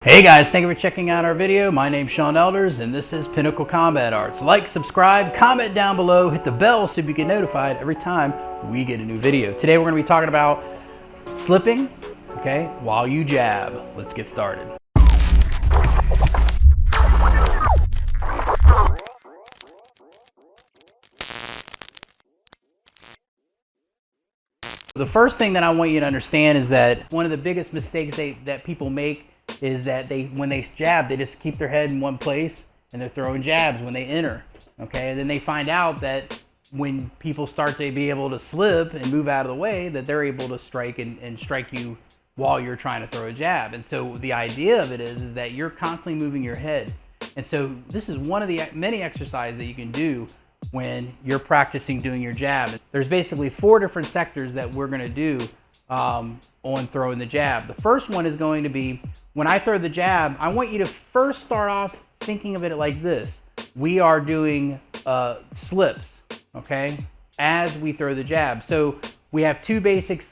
Hey guys, thank you for checking out our video. My name's Sean Elders and this is Pinnacle Combat Arts. Like, subscribe, comment down below, hit the bell so you get notified every time we get a new video. Today we're going to be talking about slipping, okay, while you jab. Let's get started. The first thing that I want you to understand is that one of the biggest mistakes that people make is that when they jab, they just keep their head in one place and they're throwing jabs when they enter, okay? And then they find out that when people start to be able to slip and move out of the way, that they're able to strike and strike you while you're trying to throw a jab. And so the idea of it is that you're constantly moving your head. And so this is one of the many exercises that you can do when you're practicing doing your jab. There's basically 4 different sectors that we're gonna do on throwing the jab. The first one is going to be, when I throw the jab, I want you to first start off thinking of it like this. We are doing slips, okay, as we throw the jab. So we have 2 basic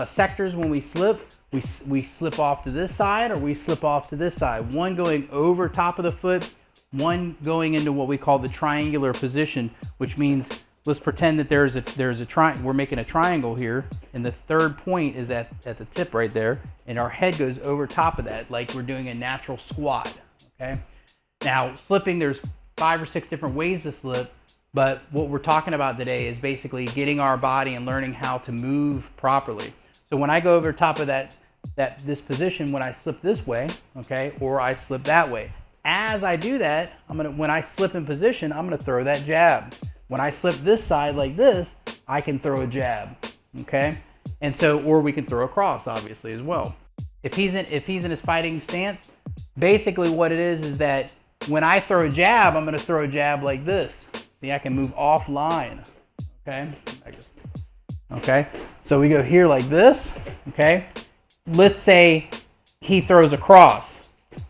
sectors when we slip. We slip off to this side or we slip off to this side. One going over top of the foot, one going into what we call the triangular position, which means, let's pretend that there's a triangle. We're making a triangle here, and the third point is at the tip right there, and our head goes over top of that like we're doing a natural squat, okay? Now, slipping, there's 5 or 6 different ways to slip, but what we're talking about today is basically getting our body and learning how to move properly. So when I go over top of this position, when I slip this way, okay, or I slip that way, as I do that, when I slip in position, I'm gonna throw that jab. When I slip this side like this, I can throw a jab, okay? And so, or we can throw a cross, obviously, as well. If he's in his fighting stance, basically what it is that when I throw a jab, I'm gonna throw a jab like this. See, I can move offline, okay? Okay, so we go here like this, okay? Let's say he throws a cross.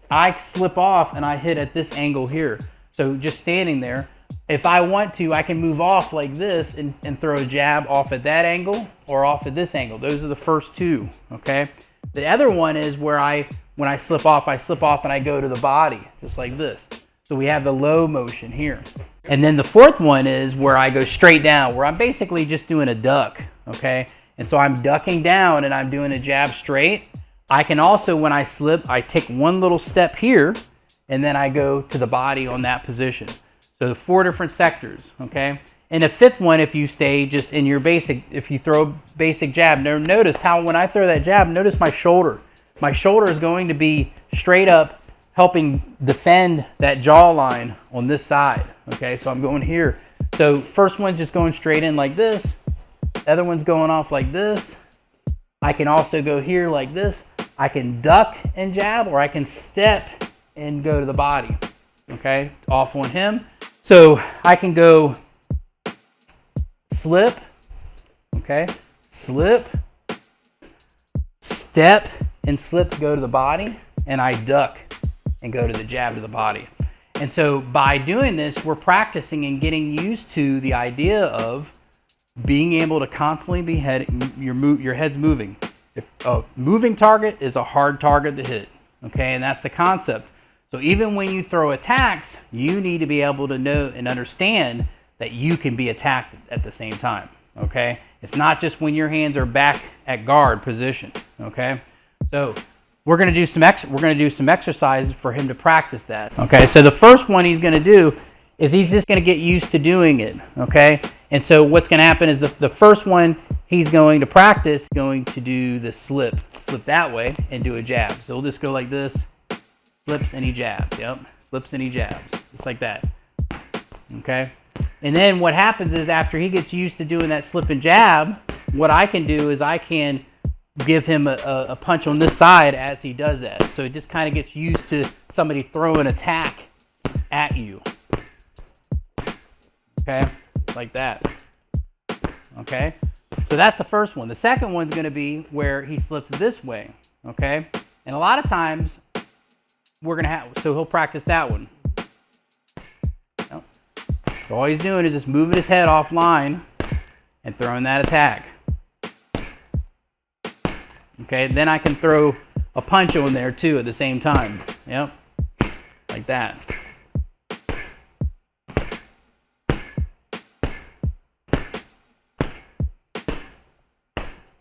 I slip off and I hit at this angle here. So just standing there, if I want to, I can move off like this and throw a jab off at that angle or off at this angle. Those are the first 2, okay? The other one is where when I slip off and I go to the body, just like this. So we have the low motion here. And then the 4th one is where I go straight down, where I'm basically just doing a duck, okay? And so I'm ducking down and I'm doing a jab straight. I can also, when I slip, I take one little step here and then I go to the body on that position. So 4 different sectors, okay? And the 5th one, if you stay just in your basic, if you throw a basic jab, now notice how when I throw that jab, notice my shoulder. My shoulder is going to be straight up, helping defend that jawline on this side, okay? So I'm going here. So first one's just going straight in like this. The other one's going off like this. I can also go here like this. I can duck and jab, or I can step and go to the body, okay? Off on him. So I can go slip, okay? Slip, step and slip, go to the body, and I duck and go to the jab to the body. And so by doing this, we're practicing and getting used to the idea of being able to constantly be your head's moving. If a moving target is a hard target to hit, okay? And that's the concept. So even when you throw attacks, you need to be able to know and understand that you can be attacked at the same time, okay? It's not just when your hands are back at guard position, okay? So we're gonna do some exercises for him to practice that, okay? So the first one he's gonna do is he's just gonna get used to doing it, okay? And so what's gonna happen is the first one he's going to practice, going to do the slip that way and do a jab. So we'll just go like this. Slips and he jabs, yep. Slips and he jabs, just like that, okay? And then what happens is after he gets used to doing that slip and jab, what I can do is I can give him a punch on this side as he does that. So it just kind of gets used to somebody throwing an attack at you, okay? Like that, okay? So that's the first one. The second one's gonna be where he slips this way, okay? And a lot of times, so he'll practice that one. Yep. So all he's doing is just moving his head offline and throwing that attack. Okay, then I can throw a punch on there too at the same time. Yep, like that.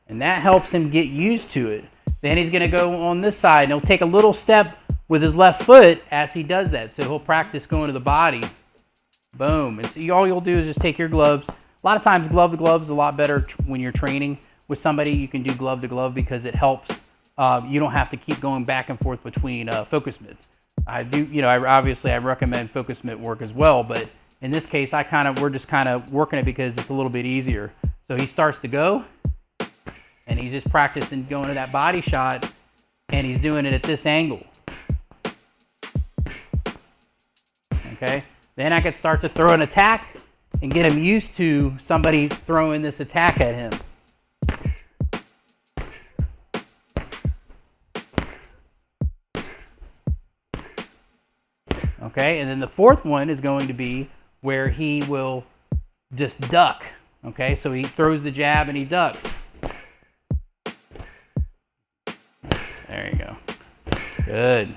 And that helps him get used to it. Then he's gonna go on this side and he'll take a little step with his left foot as he does that. So he'll practice going to the body. Boom. And so all you'll do is just take your gloves. A lot of times glove to glove is a lot better when you're training with somebody. You can do glove to glove because it helps. You don't have to keep going back and forth between focus mitts. I do, you know, I recommend focus mitt work as well, but in this case, we're just kind of working it because it's a little bit easier. So he starts to go, and he's just practicing going to that body shot, and he's doing it at this angle. Okay, then I could start to throw an attack and get him used to somebody throwing this attack at him. Okay, and then the fourth one is going to be where he will just duck. Okay, so he throws the jab and he ducks. There you go. Good.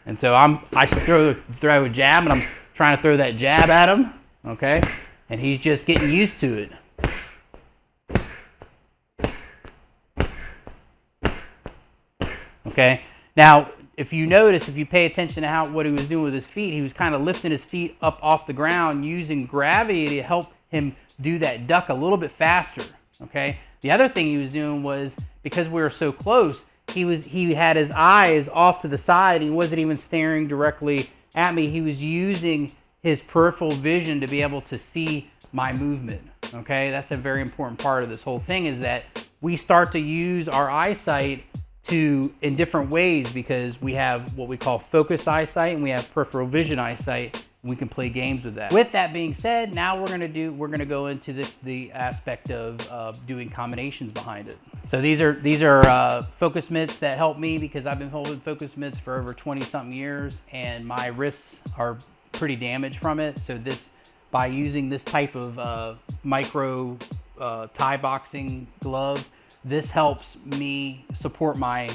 And so I throw a jab, and I'm trying to throw that jab at him. Okay, and he's just getting used to it. Okay, now if you notice, if you pay attention to what he was doing with his feet, he was kind of lifting his feet up off the ground using gravity to help him do that duck a little bit faster. Okay, the other thing he was doing was, because we were so close, he had his eyes off to the side. He wasn't even staring directly at me. He was using his peripheral vision to be able to see my movement. Okay, that's a very important part of this whole thing, is that we start to use our eyesight in different ways, because we have what we call focus eyesight and we have peripheral vision eyesight. We can play games with that. With that being said, now we're gonna go into the aspect of doing combinations behind it. So these are focus mitts that help me, because I've been holding focus mitts for over 20-something years, and my wrists are pretty damaged from it. So by using this type of micro Thai boxing glove, this helps me support my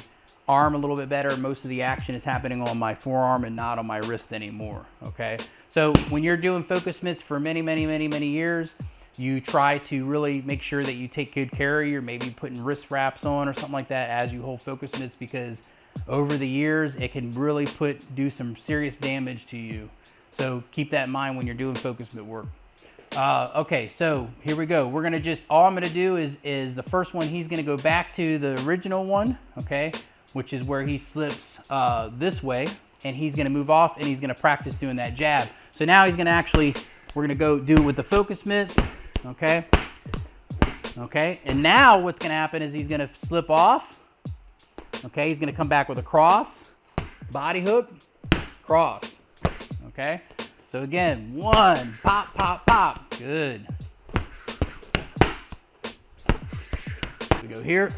arm a little bit better. Most of the action is happening on my forearm and not on my wrist anymore. Okay, so when you're doing focus mitts for many years, you try to really make sure that you take good care of your, maybe putting wrist wraps on or something like that as you hold focus mitts, because over the years it can really do some serious damage to you. So keep that in mind when you're doing focus mitt work. Okay, so here we go. We're gonna all I'm gonna do is the first one, he's gonna go back to the original one, okay, which is where he slips this way, and he's gonna move off and he's gonna practice doing that jab. So now we're gonna go do it with the focus mitts, okay? Okay, and now what's gonna happen is he's gonna slip off, okay? He's gonna come back with a cross, body hook, cross, okay? So again, one, pop, pop, pop, good. We go here.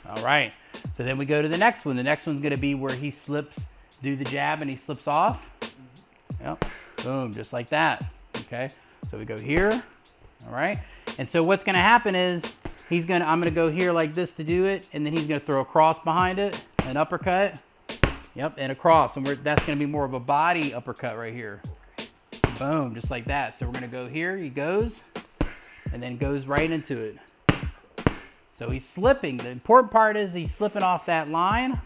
All right, so then we go to the next one. The next one's gonna be where he do the jab and he slips off. Yep, boom, just like that, okay? So we go here. All right, and so what's gonna happen is I'm gonna go here like this to do it, and then he's gonna throw a cross behind it, an uppercut, yep, and a cross, and that's gonna be more of a body uppercut right here. Boom, just like that. So we're gonna go here, he goes, and then goes right into it. So he's slipping. The important part is he's slipping off that line,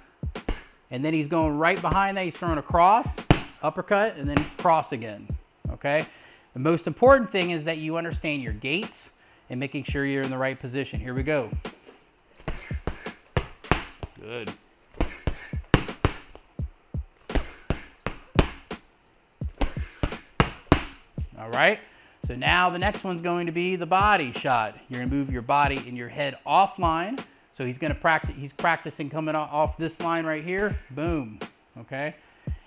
and then he's going right behind that. He's throwing a cross, uppercut, and then cross again, okay? The most important thing is that you understand your gaits and making sure you're in the right position. Here we go. Good. All right, so now the next one's going to be the body shot. You're gonna move your body and your head offline. So he's practicing coming off this line right here, boom, okay?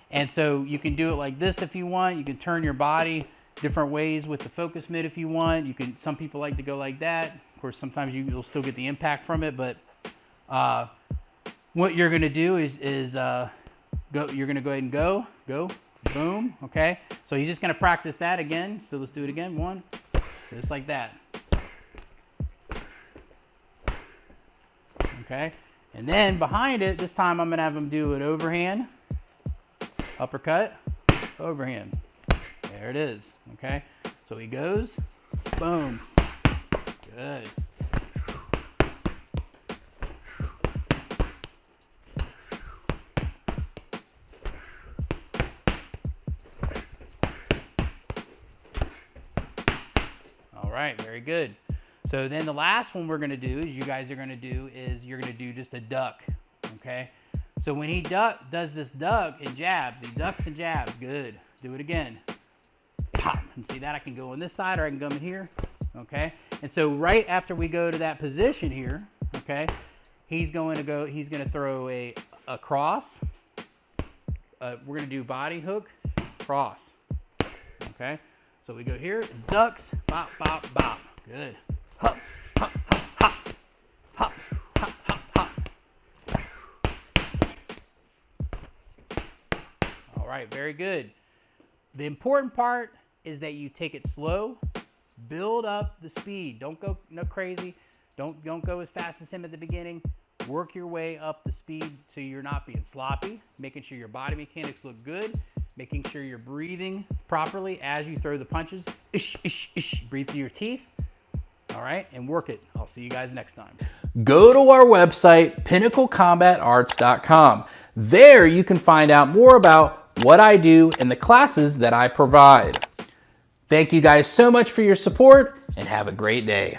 And so you can do it like this if you want. You can turn your body different ways with the focus mitt if you want. Some people like to go like that. Of course, sometimes you'll still get the impact from it, but what you're gonna do is Go. You're gonna go ahead and go, boom. Okay. So he's just gonna practice that again. So let's do it again. One, just like that. Okay. And then behind it, this time I'm gonna have him do an overhand, uppercut, overhand. There it is. Okay. So he goes, boom. Good. All right, very good. So then the last one we're gonna do is you're gonna do just a duck, okay? So when he does this duck and jabs, he ducks and jabs, good. Do it again, pop. And see that I can go on this side or I can come in here, okay? And so right after we go to that position here, okay, he's gonna throw a cross. We're gonna do body hook, cross, okay? So we go here, ducks, bop, bop, bop, good. Hop, hop, hop, hop, hop, hop, hop, hop. All right, very good. The important part is that you take it slow, build up the speed. Don't go no crazy. Don't go as fast as him at the beginning. Work your way up the speed so you're not being sloppy, making sure your body mechanics look good, making sure you're breathing properly as you throw the punches. Ish, ish, ish. Breathe through your teeth. All right, and work it. I'll see you guys next time. Go to our website, pinnaclecombatarts.com. There you can find out more about what I do and the classes that I provide. Thank you guys so much for your support and have a great day.